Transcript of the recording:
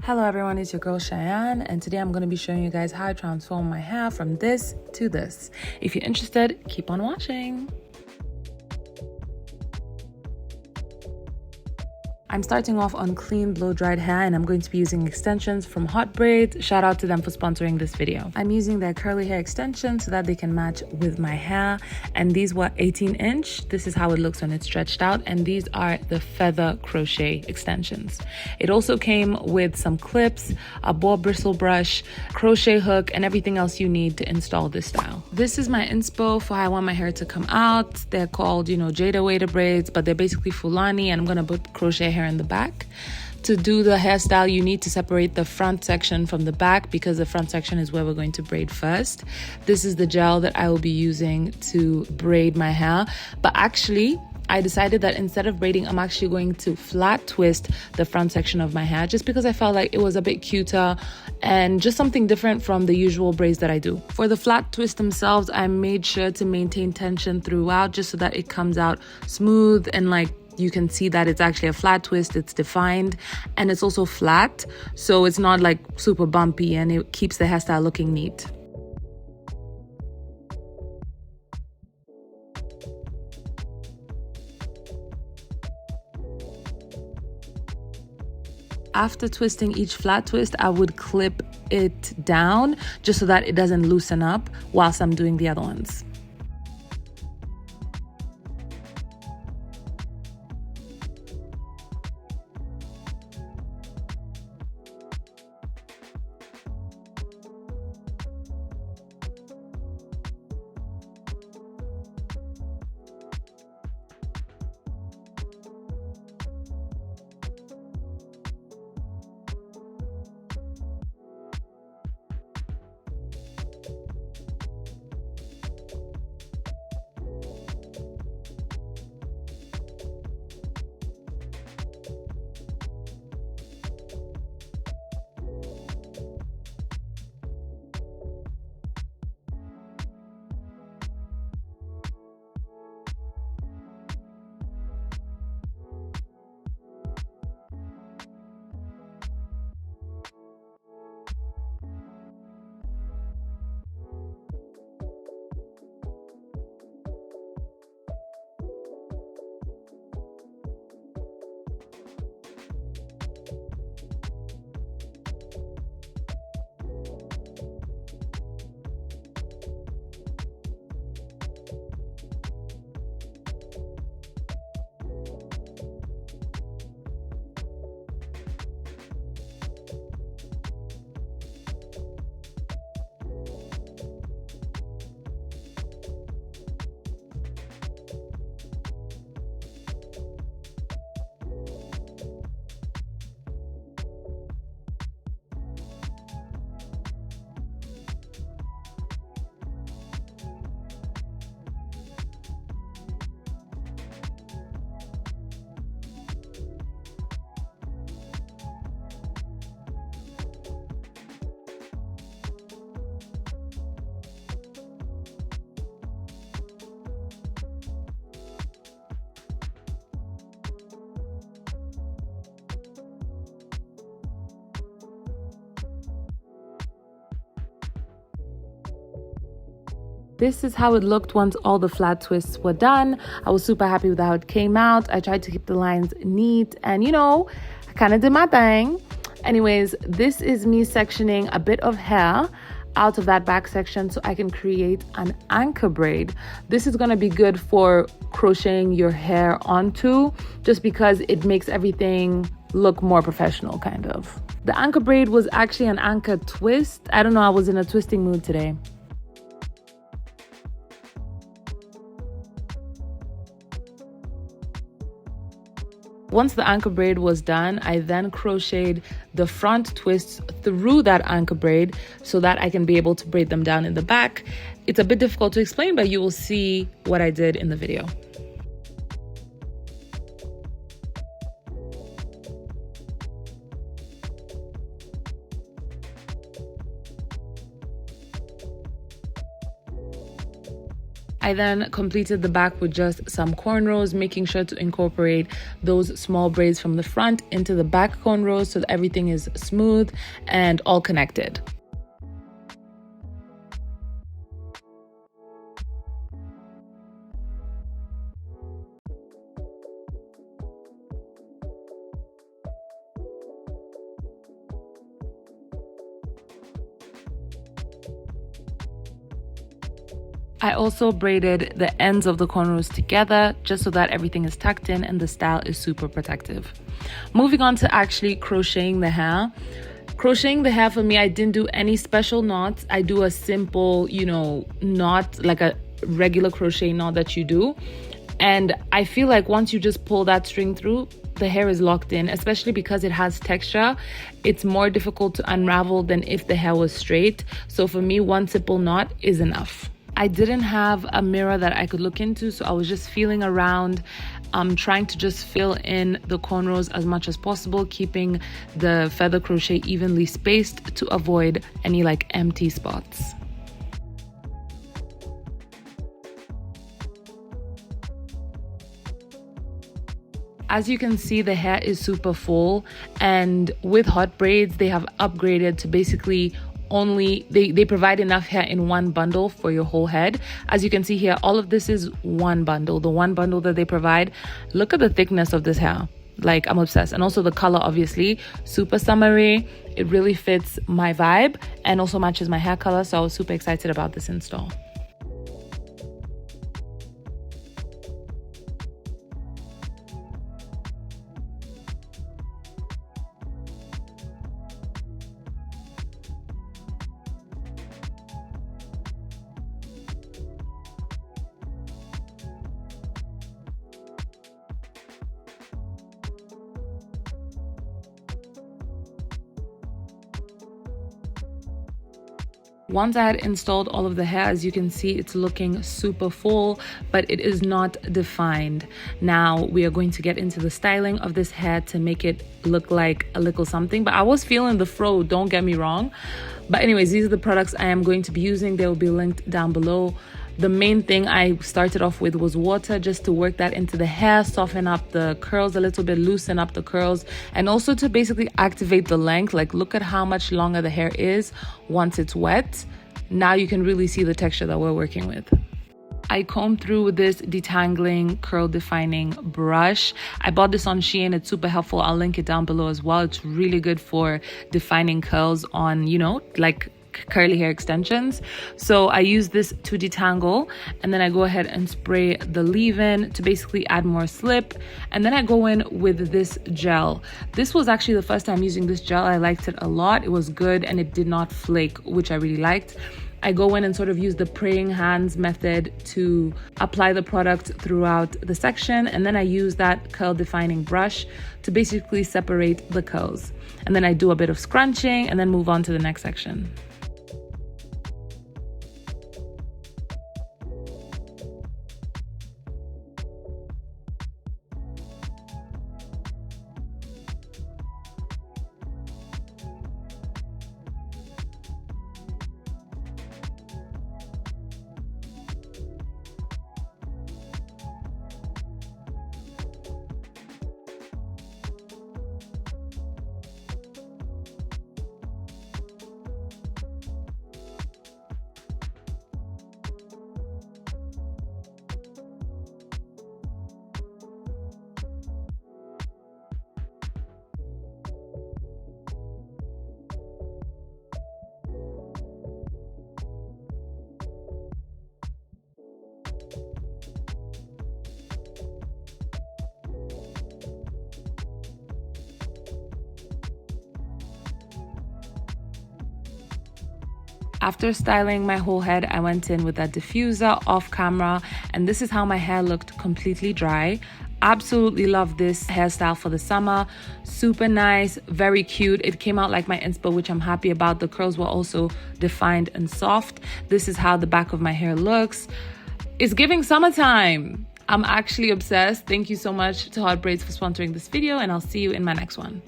Hello everyone, it's your girl Cheyenne, and today I'm going to be showing you guys how I transform my hair from this to this. If you're interested, keep on watching. I'm starting off on clean blow-dried hair, and I'm going to be using extensions from HOTBRAIDS. Shout out to them for sponsoring this video. I'm using their curly hair extensions so that they can match with my hair, and these were 18-inch. This is how it looks when it's stretched out, and these are the feather crochet extensions. It also came with some clips, a ball bristle brush, crochet hook, and everything else you need to install this style. This is my inspo for how I want my hair to come out. They're called, Jada braids, but they're basically Fulani, and I'm gonna put crochet hair in the back. To do the hairstyle, you need to separate the front section from the back because the front section is where we're going to braid first. This is the gel that I will be using to braid my hair, but actually I decided that instead of braiding, I'm actually going to flat twist the front section of my hair just because I felt like it was a bit cuter and just something different from the usual braids that I do. For the flat twists themselves, I made sure to maintain tension throughout just so that it comes out smooth and you can see that it's actually a flat twist, it's defined, and it's also flat, so it's not like super bumpy, and it keeps the hairstyle looking neat. After twisting each flat twist, I would clip it down just so that it doesn't loosen up whilst I'm doing the other ones. This is how it looked once all the flat twists were done. I was super happy with how it came out. I tried to keep the lines neat and I kind of did my thing. Anyways, this is me sectioning a bit of hair out of that back section so I can create an anchor braid. This is going to be good for crocheting your hair onto just because it makes everything look more professional kind of. The anchor braid was actually an anchor twist. I don't know, I was in a twisting mood today. Once the anchor braid was done, I then crocheted the front twists through that anchor braid so that I can be able to braid them down in the back. It's a bit difficult to explain, but you will see what I did in the video. I then completed the back with just some cornrows, making sure to incorporate those small braids from the front into the back cornrows so that everything is smooth and all connected. I also braided the ends of the cornrows together just so that everything is tucked in and the style is super protective. Moving on to actually crocheting the hair. Crocheting the hair for me, I didn't do any special knots. I do a simple, knot, like a regular crochet knot that you do. And I feel like once you just pull that string through, the hair is locked in, especially because it has texture. It's more difficult to unravel than if the hair was straight. So for me, one simple knot is enough. I didn't have a mirror that I could look into, so I was just feeling around, trying to just fill in the cornrows as much as possible, keeping the feather crochet evenly spaced to avoid any like empty spots. As you can see, the hair is super full, and with hot braids, they have upgraded to basically they provide enough hair in one bundle for your whole head. As you can see here, all of this is one bundle, the one bundle that they provide. Look at the thickness of this hair. Like, I'm obsessed. And also the color, obviously, super summery. It really fits my vibe and also matches my hair color, so I was super excited about this install. Once I had installed all of the hair, as you can see, it's looking super full, but it is not defined. Now we are going to get into the styling of this hair to make it look like a little something, but I was feeling the fro, don't get me wrong. But anyways, these are the products I am going to be using. They will be linked down below. The main thing I started off with was water, just to work that into the hair, soften up the curls a little bit, loosen up the curls, and also to basically activate the length. Like, look at how much longer the hair is once it's wet. Now you can really see the texture that we're working with. I combed through with this detangling curl defining brush. I bought this on Shein. It's super helpful. I'll link it down below as well. It's really good for defining curls on, like curly hair extensions. So I use this to detangle, and then I go ahead and spray the leave-in to basically add more slip, and then I go in with this gel. This was actually the first time using this gel. I liked it a lot. It was good and it did not flake, which I really liked. I go in and sort of use the praying hands method to apply the product throughout the section, and then I use that curl defining brush to basically separate the curls, and then I do a bit of scrunching and then move on to the next section. After styling my whole head, I went in with that diffuser off camera, and this is how my hair looked completely dry. Absolutely love this hairstyle for the summer. Super nice, very cute. It came out like my inspo, which I'm happy about. The curls were also defined and soft. This is how the back of my hair looks. It's giving summertime. I'm actually obsessed. Thank you so much to HOTBRAIDS for sponsoring this video, and I'll see you in my next one.